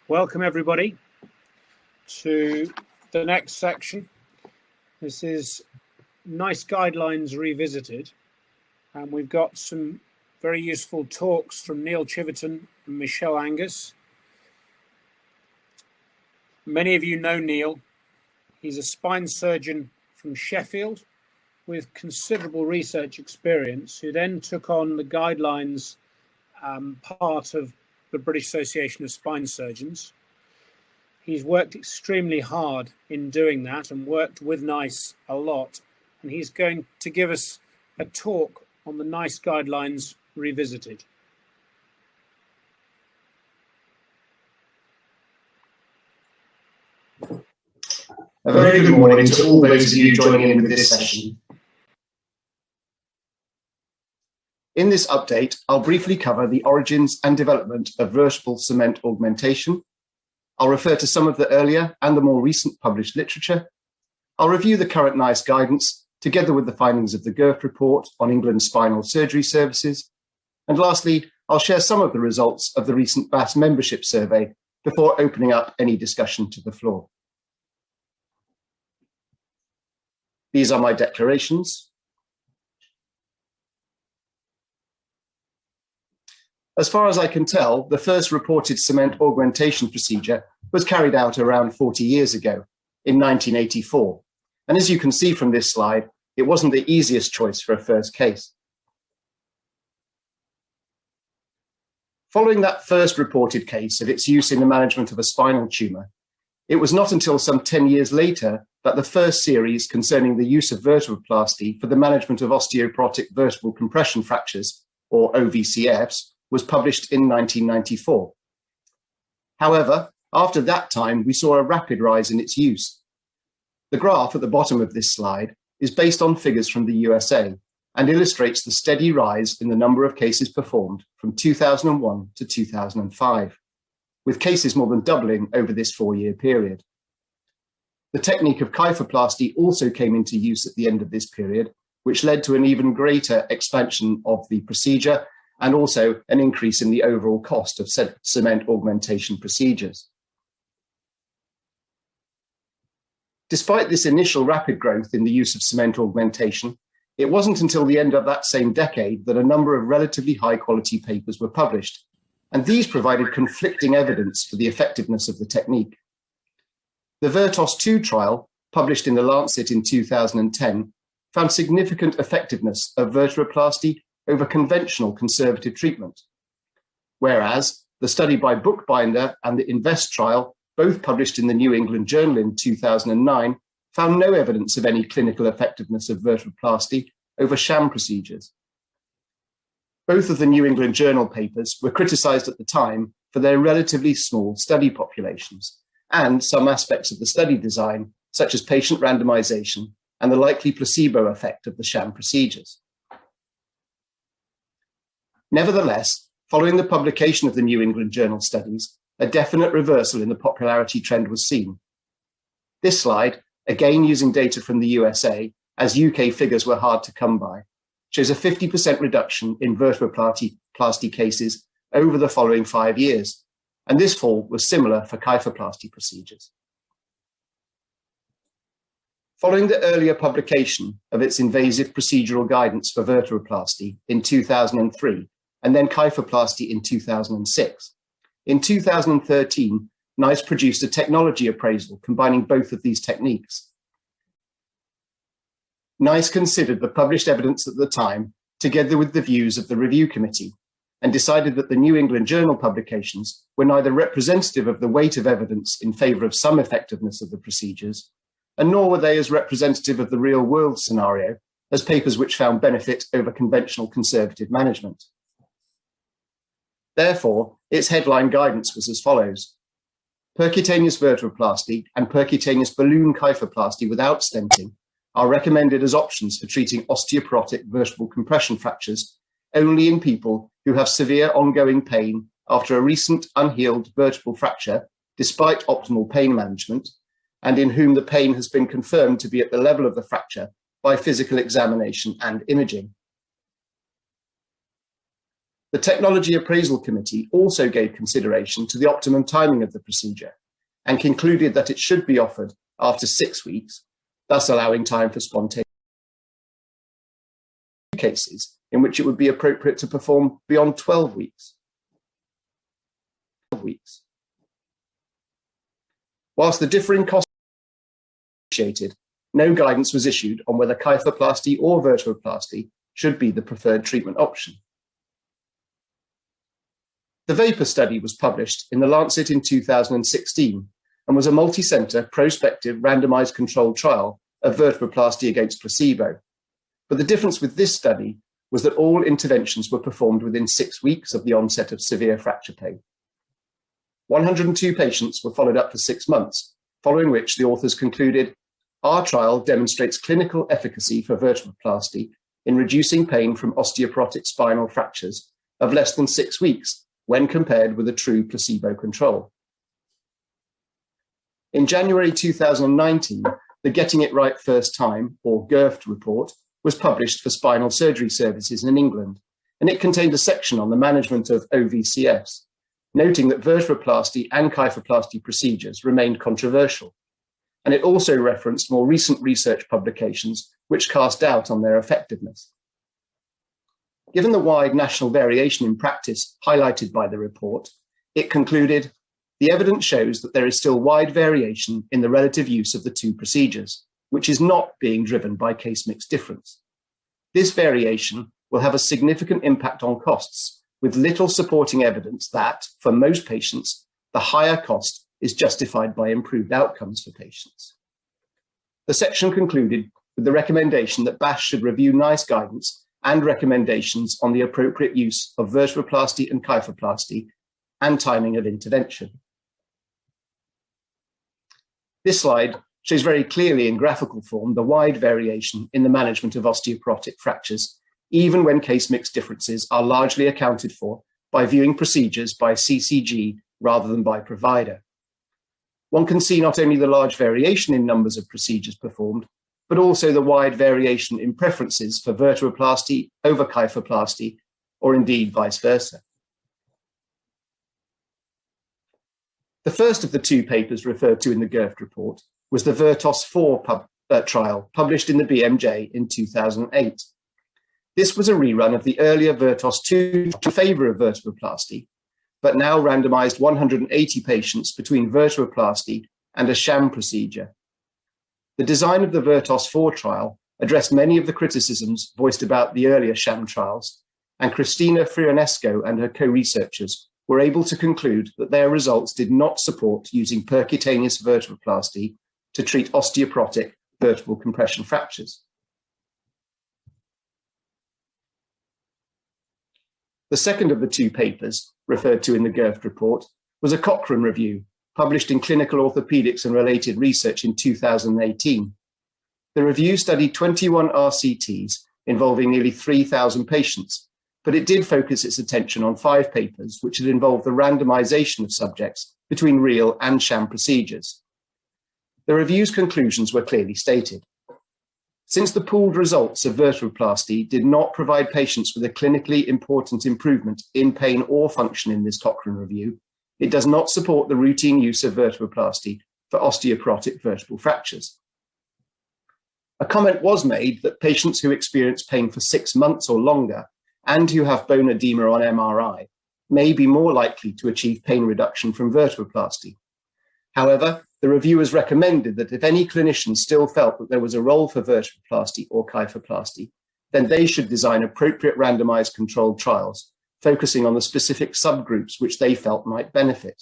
Welcome everybody to the next section. This is NICE Guidelines Revisited, and we've got some very useful talks from Neil Chiverton and Michelle Angus. Many of you know Neil. He's a spine surgeon from Sheffield with considerable research experience, who then took on the guidelines part of the British Association of Spine Surgeons. He's worked extremely hard in doing that and worked with NICE a lot. And he's going to give us a talk on the NICE Guidelines Revisited. A very good morning to all those of you joining in with this session. In this update, I'll briefly cover the origins and development of vertebral cement augmentation. I'll refer to some of the earlier and the more recent published literature. I'll review the current NICE guidance, together with the findings of the GIRF report on England's spinal surgery services. And lastly, I'll share some of the results of the recent BAS membership survey before opening up any discussion to the floor. These are my declarations. As far as I can tell, the first reported cement augmentation procedure was carried out around 40 years ago, in 1984. And as you can see from this slide, it wasn't the easiest choice for a first case. Following that first reported case of its use in the management of a spinal tumour, it was not until some 10 years later that the first series concerning the use of vertebroplasty for the management of osteoporotic vertebral compression fractures, or OVCFs, was published in 1994. However, after that time, we saw a rapid rise in its use. The graph at the bottom of this slide is based on figures from the USA and illustrates the steady rise in the number of cases performed from 2001 to 2005, with cases more than doubling over this 4-year period. The technique of kyphoplasty also came into use at the end of this period, which led to an even greater expansion of the procedure and also an increase in the overall cost of cement augmentation procedures. Despite this initial rapid growth in the use of cement augmentation, it wasn't until the end of that same decade that a number of relatively high-quality papers were published, and these provided conflicting evidence for the effectiveness of the technique. The VERTOS-2 trial, published in The Lancet in 2010, found significant effectiveness of vertebroplasty over conventional conservative treatment, whereas the study by Bookbinder and the INVEST trial, both published in the New England Journal in 2009, found no evidence of any clinical effectiveness of vertebroplasty over sham procedures. Both of the New England Journal papers were criticised at the time for their relatively small study populations and some aspects of the study design, such as patient randomization and the likely placebo effect of the sham procedures. Nevertheless, following the publication of the New England Journal studies, a definite reversal in the popularity trend was seen. This slide, again using data from the USA, as UK figures were hard to come by, shows a 50% reduction in vertebroplasty cases over the following 5 years, and this fall was similar for kyphoplasty procedures. Following the earlier publication of its invasive procedural guidance for vertebroplasty in 2003, and then kyphoplasty in 2006, in 2013, NICE produced a technology appraisal combining both of these techniques. NICE considered the published evidence at the time, together with the views of the review committee, and decided that the New England Journal publications were neither representative of the weight of evidence in favour of some effectiveness of the procedures, and nor were they as representative of the real-world scenario as papers which found benefit over conventional conservative management. Therefore, its headline guidance was as follows: percutaneous vertebroplasty and percutaneous balloon kyphoplasty without stenting are recommended as options for treating osteoporotic vertebral compression fractures only in people who have severe ongoing pain after a recent unhealed vertebral fracture, despite optimal pain management, and in whom the pain has been confirmed to be at the level of the fracture by physical examination and imaging. The Technology Appraisal Committee also gave consideration to the optimum timing of the procedure and concluded that it should be offered after 6 weeks, thus allowing time for spontaneous cases in which it would be appropriate to perform beyond 12 weeks. Whilst the differing costs were appreciated, no guidance was issued on whether kyphoplasty or vertebroplasty should be the preferred treatment option. The VAPOR study was published in The Lancet in 2016 and was a multi-centre, prospective, randomised controlled trial of vertebroplasty against placebo. But the difference with this study was that all interventions were performed within 6 weeks of the onset of severe fracture pain. 102 patients were followed up for 6 months, following which the authors concluded, our trial demonstrates clinical efficacy for vertebroplasty in reducing pain from osteoporotic spinal fractures of less than 6 weeks when compared with a true placebo control. In January 2019, the Getting It Right First Time, or GIRFT report, was published for spinal surgery services in England, and it contained a section on the management of OVCFs, noting that vertebroplasty and kyphoplasty procedures remained controversial. And it also referenced more recent research publications which cast doubt on their effectiveness. Given the wide national variation in practice highlighted by the report, it concluded, the evidence shows that there is still wide variation in the relative use of the two procedures, which is not being driven by case mix difference. This variation will have a significant impact on costs, with little supporting evidence that, for most patients, the higher cost is justified by improved outcomes for patients. The section concluded with the recommendation that BASH should review NICE guidance and recommendations on the appropriate use of vertebroplasty and kyphoplasty and timing of intervention. This slide shows very clearly in graphical form the wide variation in the management of osteoporotic fractures, even when case mix differences are largely accounted for by viewing procedures by CCG rather than by provider. One can see not only the large variation in numbers of procedures performed, but also the wide variation in preferences for vertebroplasty over kyphoplasty, or indeed vice versa. The first of the two papers referred to in the GIRFT report was the VERTOS-4 trial published in the BMJ in 2008. This was a rerun of the earlier VERTOS-2 in favour of vertebroplasty, but now randomised 180 patients between vertebroplasty and a sham procedure. The design of the VERTOS-4 trial addressed many of the criticisms voiced about the earlier sham trials, and Cristina Frionesco and her co-researchers were able to conclude that their results did not support using percutaneous vertebroplasty to treat osteoporotic vertebral compression fractures. The second of the two papers referred to in the GIRFT report was a Cochrane review published in Clinical Orthopaedics and Related Research in 2018. The review studied 21 RCTs involving nearly 3,000 patients, but it did focus its attention on 5 papers which had involved the randomization of subjects between real and sham procedures. The review's conclusions were clearly stated. Since the pooled results of vertebroplasty did not provide patients with a clinically important improvement in pain or function in this Cochrane review, it does not support the routine use of vertebroplasty for osteoporotic vertebral fractures. A comment was made that patients who experience pain for 6 months or longer and who have bone edema on MRI may be more likely to achieve pain reduction from vertebroplasty. However, the reviewers recommended that if any clinician still felt that there was a role for vertebroplasty or kyphoplasty, then they should design appropriate randomized controlled trials, focusing on the specific subgroups which they felt might benefit.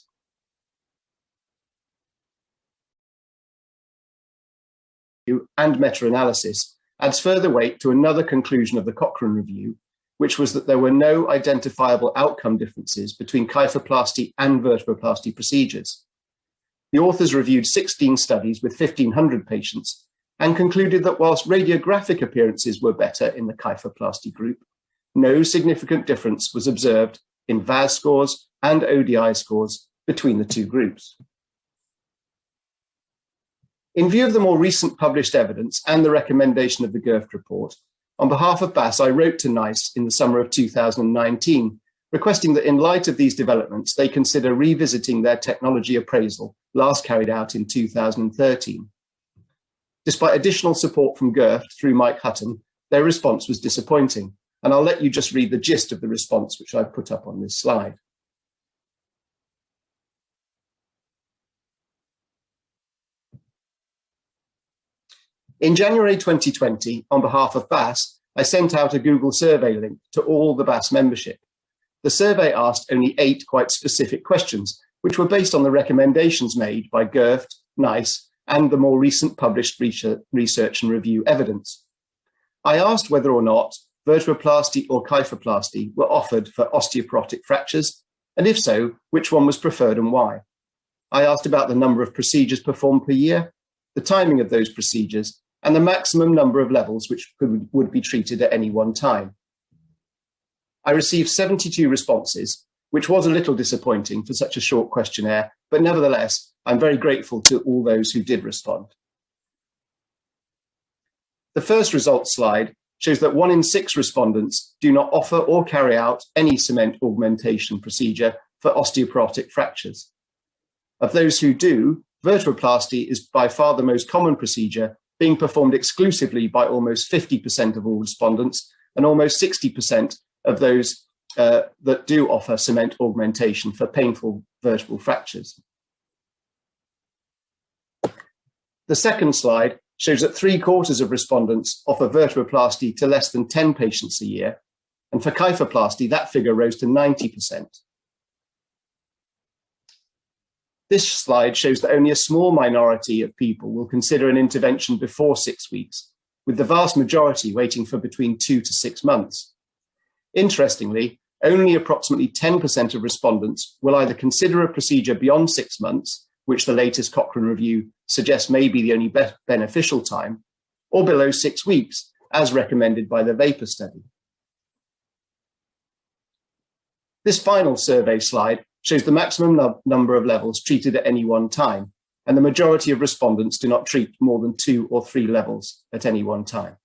And meta-analysis adds further weight to another conclusion of the Cochrane review, which was that there were no identifiable outcome differences between kyphoplasty and vertebroplasty procedures. The authors reviewed 16 studies with 1,500 patients and concluded that whilst radiographic appearances were better in the kyphoplasty group, no significant difference was observed in VAS scores and ODI scores between the two groups. In view of the more recent published evidence and the recommendation of the GIRFT report, on behalf of BAS, I wrote to NICE in the summer of 2019 requesting that in light of these developments, they consider revisiting their technology appraisal last carried out in 2013. Despite additional support from GERFT through Mike Hutton, their response was disappointing, and I'll let you just read the gist of the response, which I've put up on this slide. In January 2020, on behalf of BAS, I sent out a Google survey link to all the BAS membership. The survey asked only 8 quite specific questions, which were based on the recommendations made by GERFT, NICE, and the more recent published research and review evidence. I asked whether or not vertebroplasty or kyphoplasty were offered for osteoporotic fractures, and if so, which one was preferred and why. I asked about the number of procedures performed per year, the timing of those procedures, and the maximum number of levels which would be treated at any one time. I received 72 responses, which was a little disappointing for such a short questionnaire, but nevertheless, I'm very grateful to all those who did respond. The first results slide shows that 1 in 6 respondents do not offer or carry out any cement augmentation procedure for osteoporotic fractures. Of those who do, vertebroplasty is by far the most common procedure, being performed exclusively by almost 50% of all respondents and almost 60% of those that do offer cement augmentation for painful vertebral fractures. The second slide shows that 3/4 of respondents offer vertebroplasty to less than 10 patients a year, and for kyphoplasty, that figure rose to 90%. This slide shows that only a small minority of people will consider an intervention before 6 weeks, with the vast majority waiting for between 2 to 6 months. Interestingly, only approximately 10% of respondents will either consider a procedure beyond 6 months, which the latest Cochrane review suggests may be the only beneficial time, or below 6 weeks, as recommended by the VAPOR study. This final survey slide shows the maximum number of levels treated at any one time, and the majority of respondents do not treat more than 2 or 3 levels at any one time.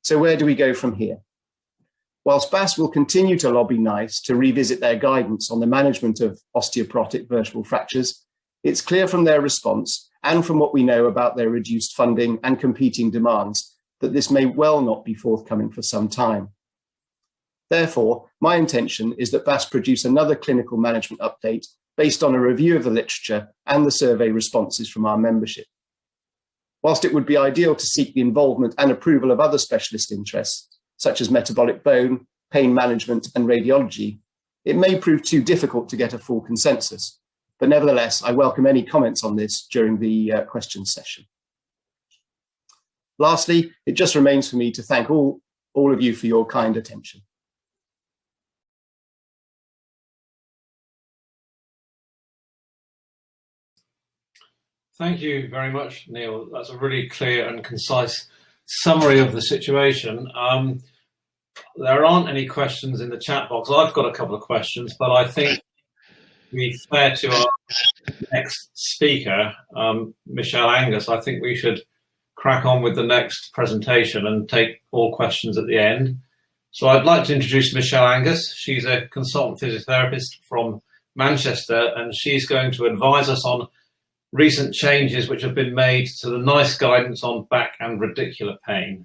So where do we go from here? Whilst BAS will continue to lobby NICE to revisit their guidance on the management of osteoporotic vertebral fractures, it's clear from their response and from what we know about their reduced funding and competing demands that this may well not be forthcoming for some time. Therefore, my intention is that BAS produce another clinical management update based on a review of the literature and the survey responses from our membership. Whilst it would be ideal to seek the involvement and approval of other specialist interests, such as metabolic bone, pain management, and radiology, it may prove too difficult to get a full consensus. But nevertheless, I welcome any comments on this during the questions session. Lastly, it just remains for me to thank all of you for your kind attention. Thank you very much, Neil. That's a really clear and concise summary of the situation. There aren't any questions in the chat box. I've got a couple of questions, but I think to be fair to our next speaker, Michelle Angus, I think we should crack on with the next presentation and take all questions at the end. So I'd like to introduce Michelle Angus. She's a consultant physiotherapist from Manchester, and she's going to advise us on recent changes which have been made to the NICE guidance on back and radicular pain.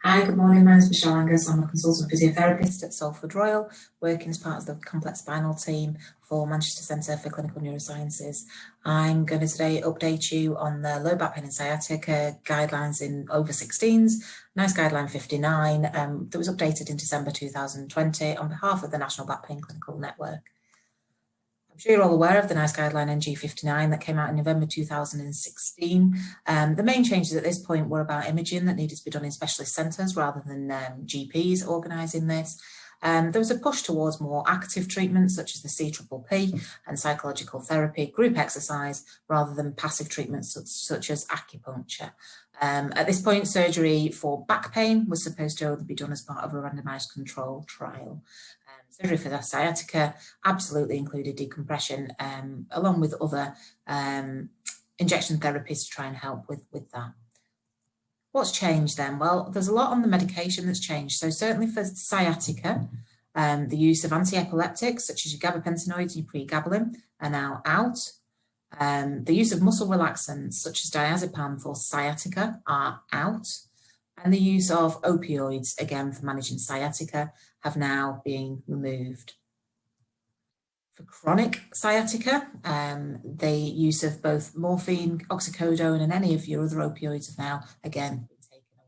Hi, good morning. My name is Michelle Angus. I'm a consultant physiotherapist at Salford Royal, working as part of the complex spinal team for Manchester Centre for Clinical Neurosciences. I'm going to today update you on the low back pain and sciatica guidelines in over 16s, NICE guideline 59, that was updated in December 2020 on behalf of the National Back Pain Clinical Network. I'm sure you're all aware of the NICE guideline NG59 that came out in November 2016. The main changes at this point were about imaging that needed to be done in specialist centres rather than GPs organising this. There was a push towards more active treatments such as the CPPP and psychological therapy, group exercise, rather than passive treatments such as acupuncture. At this point, surgery for back pain was supposed to only be done as part of a randomised controlled trial. Surgery for the sciatica absolutely included decompression, along with other injection therapies to try and help with that. What's changed then? Well, there's a lot on the medication that's changed. So certainly for sciatica, the use of anti-epileptics such as your gabapentinoids and your pregabalin are now out. The use of muscle relaxants such as diazepam for sciatica are out. And the use of opioids, again for managing sciatica, have now been removed. For chronic sciatica, the use of both morphine, oxycodone, and any of your other opioids have now, again, been taken away.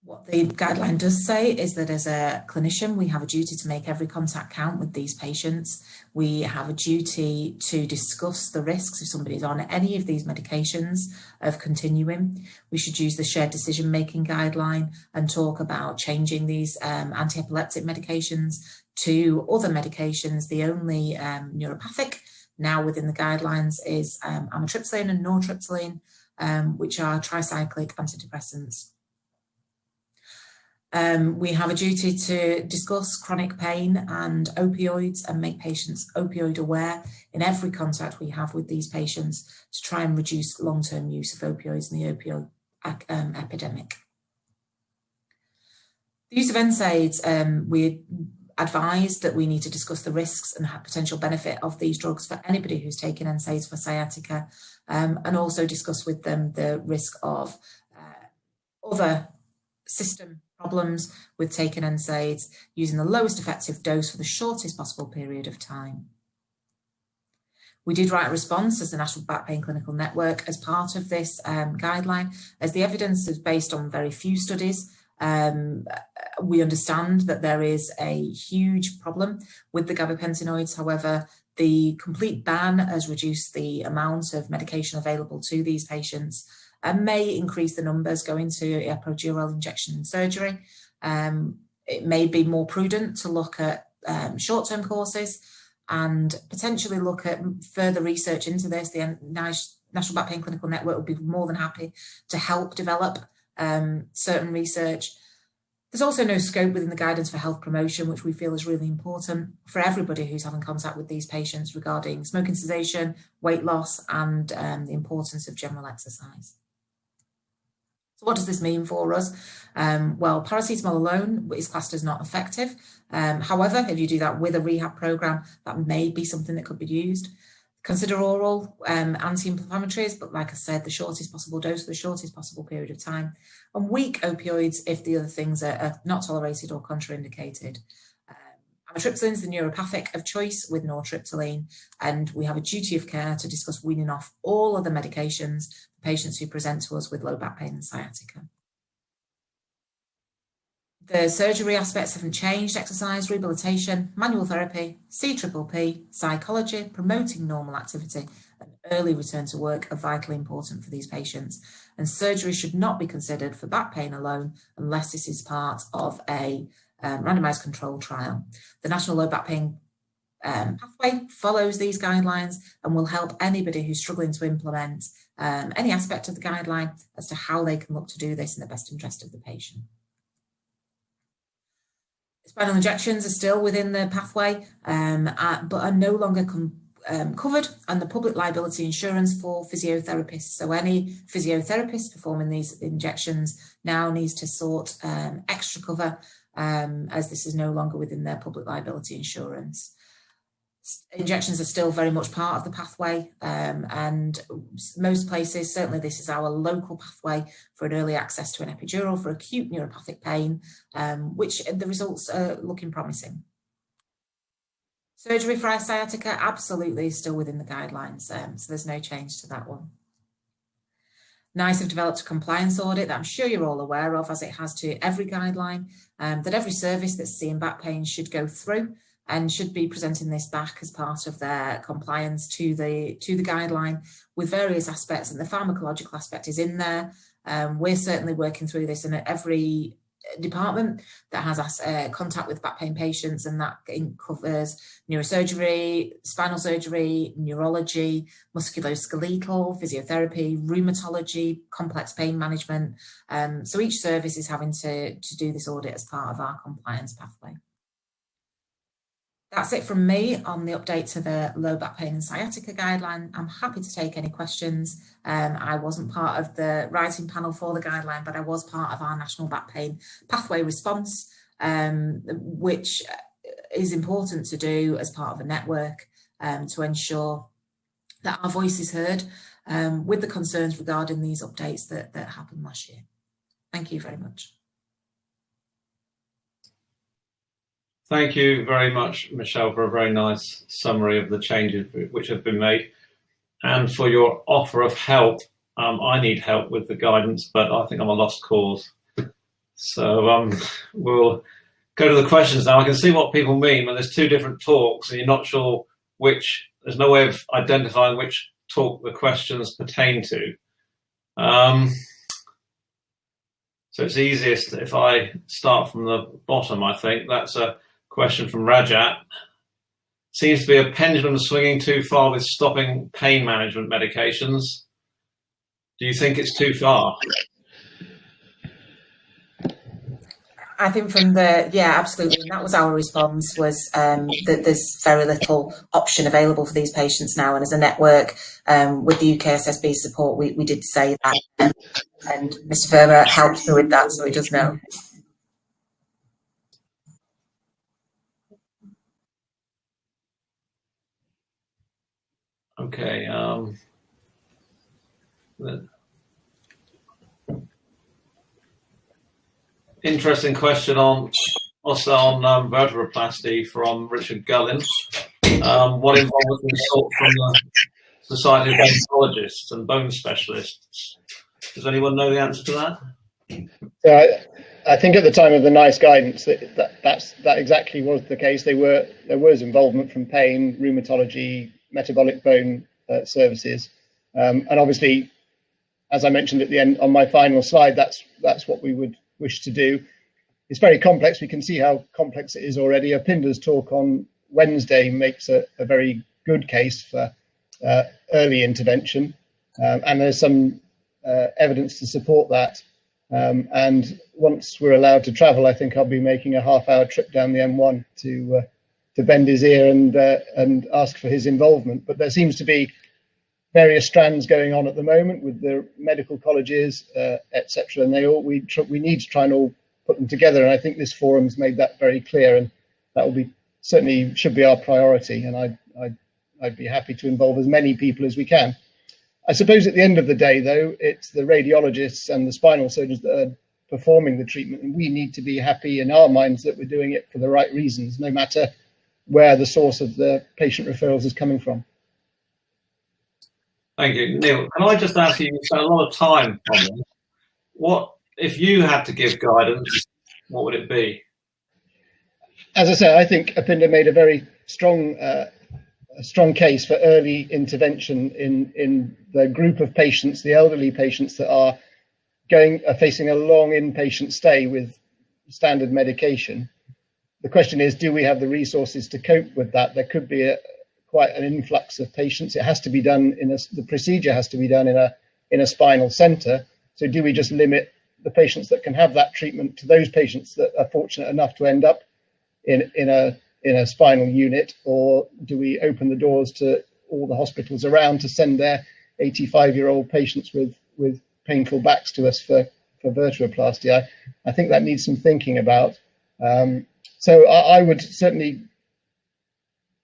What the guideline does say is that as a clinician, we have a duty to make every contact count with these patients. We have a duty to discuss the risks if somebody's on any of these medications of continuing. We should use the shared decision-making guideline and talk about changing these anti-epileptic medications to other medications. The only neuropathic now within the guidelines is amitriptyline and nortriptyline, which are tricyclic antidepressants. We have a duty to discuss chronic pain and opioids and make patients opioid aware in every contact we have with these patients to try and reduce long-term use of opioids in the opioid epidemic. The use of NSAIDs, we advised that we need to discuss the risks and potential benefit of these drugs for anybody who's taken NSAIDs for sciatica, and also discuss with them the risk of other system problems with taking NSAIDs, using the lowest effective dose for the shortest possible period of time. We did write a response as the National Back Pain Clinical Network as part of this guideline. As the evidence is based on very few studies, we understand that there is a huge problem with the gabapentinoids. However, the complete ban has reduced the amount of medication available to these patients and may increase the numbers going to epidural injection and surgery. It may be more prudent to look at short-term courses and potentially look at further research into this. The National Back Pain Clinical Network will be more than happy to help develop certain research. There's also no scope within the guidance for health promotion, which we feel is really important for everybody who's having contact with these patients regarding smoking cessation, weight loss, and the importance of general exercise. So what does this mean for us? Well, paracetamol alone is classed as not effective. However, if you do that with a rehab program, that may be something that could be used. Consider oral anti-inflammatories, but like I said, the shortest possible dose for the shortest possible period of time. And weak opioids if the other things are not tolerated or contraindicated. Amitriptyline is the neuropathic of choice with nortriptyline, and we have a duty of care to discuss weaning off all other medications for patients who present to us with low back pain and sciatica. The surgery aspects haven't changed: exercise, rehabilitation, manual therapy, CPPP, psychology, promoting normal activity, and early return to work are vitally important for these patients. And surgery should not be considered for back pain alone unless this is part of a randomized controlled trial. The National Low Back Pain Pathway follows these guidelines and will help anybody who's struggling to implement any aspect of the guideline as to how they can look to do this in the best interest of the patient. Spinal injections are still within the pathway, but are no longer covered under public liability insurance for physiotherapists. So any physiotherapist performing these injections now needs to sort extra cover, as this is no longer within their public liability insurance. Injections are still very much part of the pathway, and most places, certainly this is our local pathway for an early access to an epidural for acute neuropathic pain, which the results are looking promising. Surgery for sciatica absolutely is still within the guidelines, so there's no change to that one. NICE have developed a compliance audit that I'm sure you're all aware of, as it has to every guideline, that every service that's seeing back pain should go through and should be presenting this back as part of their compliance to the guideline with various aspects, and the pharmacological aspect is in there. We're certainly working through this in every department that has contact with back pain patients, and that covers neurosurgery, spinal surgery, neurology, musculoskeletal, physiotherapy, rheumatology, complex pain management. So each service is having to do this audit as part of our compliance pathway. That's it from me on the update to the low back pain and sciatica guideline. I'm happy to take any questions. I wasn't part of the writing panel for the guideline, but I was part of our National Back Pain Pathway Response, which is important to do as part of a network to ensure that our voice is heard with the concerns regarding these updates that happened last year. Thank you very much. Thank you very much, Michelle, for a very nice summary of the changes which have been made and for your offer of help. I need help with the guidance, but I think I'm a lost cause. So we'll go to the questions now. I can see what people mean when there's two different talks and you're not sure which, there's no way of identifying which talk the questions pertain to. So it's easiest if I start from the bottom, I think. That's a question from Rajat. Seems to be a pendulum swinging too far with stopping pain management medications. Do you think it's too far? I think from absolutely. And that was our response, was that there's very little option available for these patients now. And as a network, with the UKSSB support, we did say that. And Mr. Verma helped me with that, so he does know. Okay. Interesting question on vertebroplasty from Richard Gullin. What involvement was sought from the Society of Rheumatologists and Bone Specialists? Does anyone know the answer to that? I think at the time of the NICE guidance, that exactly was the case. There was involvement from pain, rheumatology, metabolic bone services, and obviously, as I mentioned at the end on my final slide, that's what we would wish to do. It's very complex. We can see how complex it is already. Apinda's talk on Wednesday makes a very good case for early intervention, and there's some evidence to support that. And once we're allowed to travel, I think I'll be making a half-hour trip down the M1 to bend his ear and ask for his involvement. But there seems to be various strands going on at the moment with the medical colleges, etc. And we need to try and all put them together. And I think this forum's made that very clear, and that will be certainly should be our priority. And I'd be happy to involve as many people as we can. I suppose at the end of the day, though, it's the radiologists and the spinal surgeons that are performing the treatment, and we need to be happy in our minds that we're doing it for the right reasons, no matter where the source of the patient referrals is coming from. Thank you. Neil, can I just ask you spent a lot of time on this. What, if you had to give guidance, what would it be? As I said, I think Apinda made a very strong case for early intervention in the group of patients, the elderly patients that are facing a long inpatient stay with standard medication. The question is, do we have the resources to cope with that? There could be quite an influx of patients. It has to be done the procedure has to be done in a spinal center. So do we just limit the patients that can have that treatment to those patients that are fortunate enough to end up in a spinal unit, or do we open the doors to all the hospitals around to send their 85-year-old patients with painful backs to us for vertebroplasty? I think that needs some thinking about. So I would certainly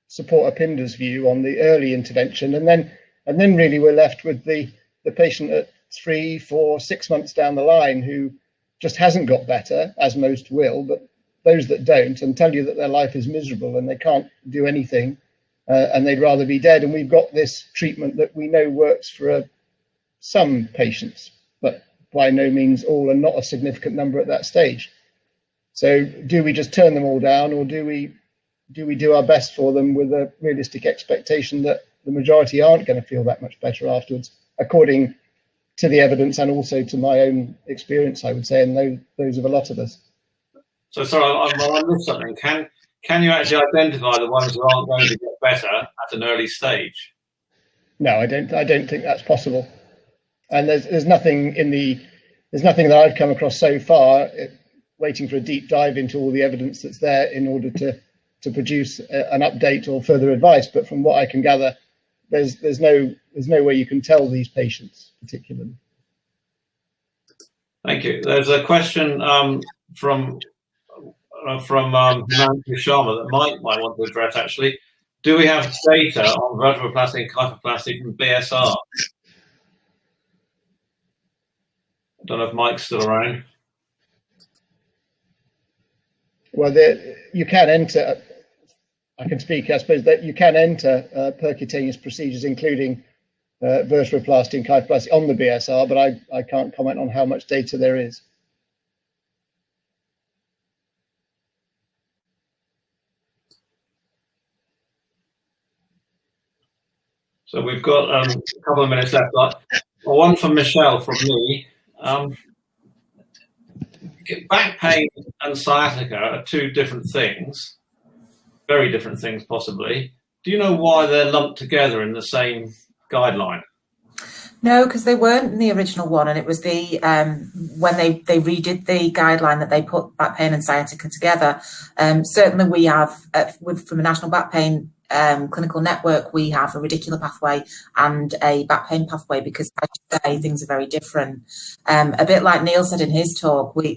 support Apinda's view on the early intervention, and then really we're left with the patient at 3, 4, 6 months down the line who just hasn't got better, as most will, but those that don't, and tell you that their life is miserable and they can't do anything, and they'd rather be dead. And we've got this treatment that we know works for some patients, but by no means all, and not a significant number at that stage. So do we just turn them all down, or do we do our best for them with a realistic expectation that the majority aren't going to feel that much better afterwards, according to the evidence and also to my own experience, I would say, and those of a lot of us. So sorry, I missed something. Can you actually identify the ones who aren't going to get better at an early stage? No, I don't think that's possible. And there's nothing that I've come across so far, waiting for a deep dive into all the evidence that's there in order to to produce an update or further advice. But from what I can gather, there's no way you can tell these patients particularly. Thank you. There's a question from Himanshu Sharma that Mike might want to address, actually. Do we have data on vertebroplasty and kyphoplasty from BSR? I don't know if Mike's still around. Well, you can enter, I can speak, I suppose, that you can enter percutaneous procedures, including vertebroplasty and kyphoplasty on the BSR, but I can't comment on how much data there is. So we've got a couple of minutes left. One from Michelle from me. Back pain and sciatica are two different things, very different things possibly. Do you know why they're lumped together in the same guideline? No, because they weren't in the original one, and it was the when they redid the guideline that they put back pain and sciatica together. Certainly we have, from a national back pain clinical network, we have a radicular pathway and a back pain pathway, because as you say, things are very different. A bit like Neil said in his talk, we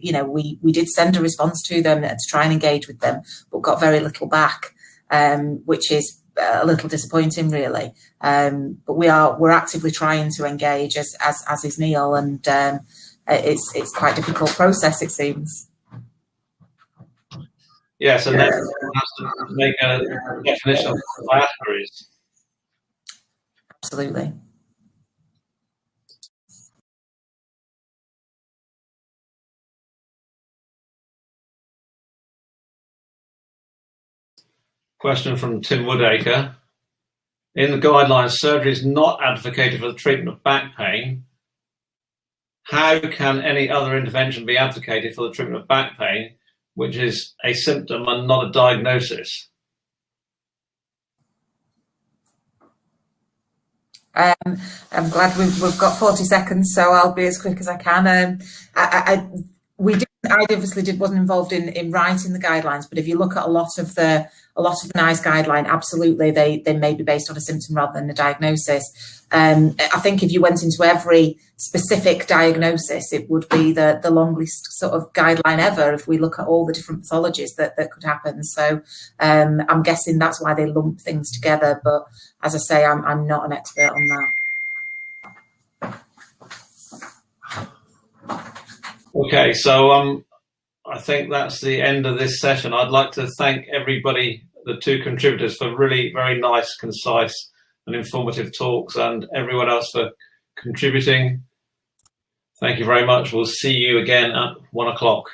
did send a response to them to try and engage with them, but got very little back, which is a little disappointing, really. But we're actively trying to engage, as is Neil, and it's quite a difficult process, it seems. Yes, and then has to make a definition of what sciatica is. Absolutely. Question from Tim Woodacre. In the guidelines, surgery is not advocated for the treatment of back pain. How can any other intervention be advocated for the treatment of back pain, which is a symptom and not a diagnosis? I'm glad we've got 40 seconds, so I'll be as quick as I can. I obviously wasn't involved in writing the guidelines, but if you look at a lot of the NICE guideline, absolutely they may be based on a symptom rather than a diagnosis. I think if you went into every specific diagnosis, it would be the longest sort of guideline ever if we look at all the different pathologies that could happen. So I'm guessing that's why they lump things together. But as I say, I'm not an expert on that. Okay, so I think that's the end of this session. I'd like to thank everybody, the two contributors, for really very nice, concise and informative talks, and everyone else for contributing. Thank you very much. We'll see you again at 1 o'clock.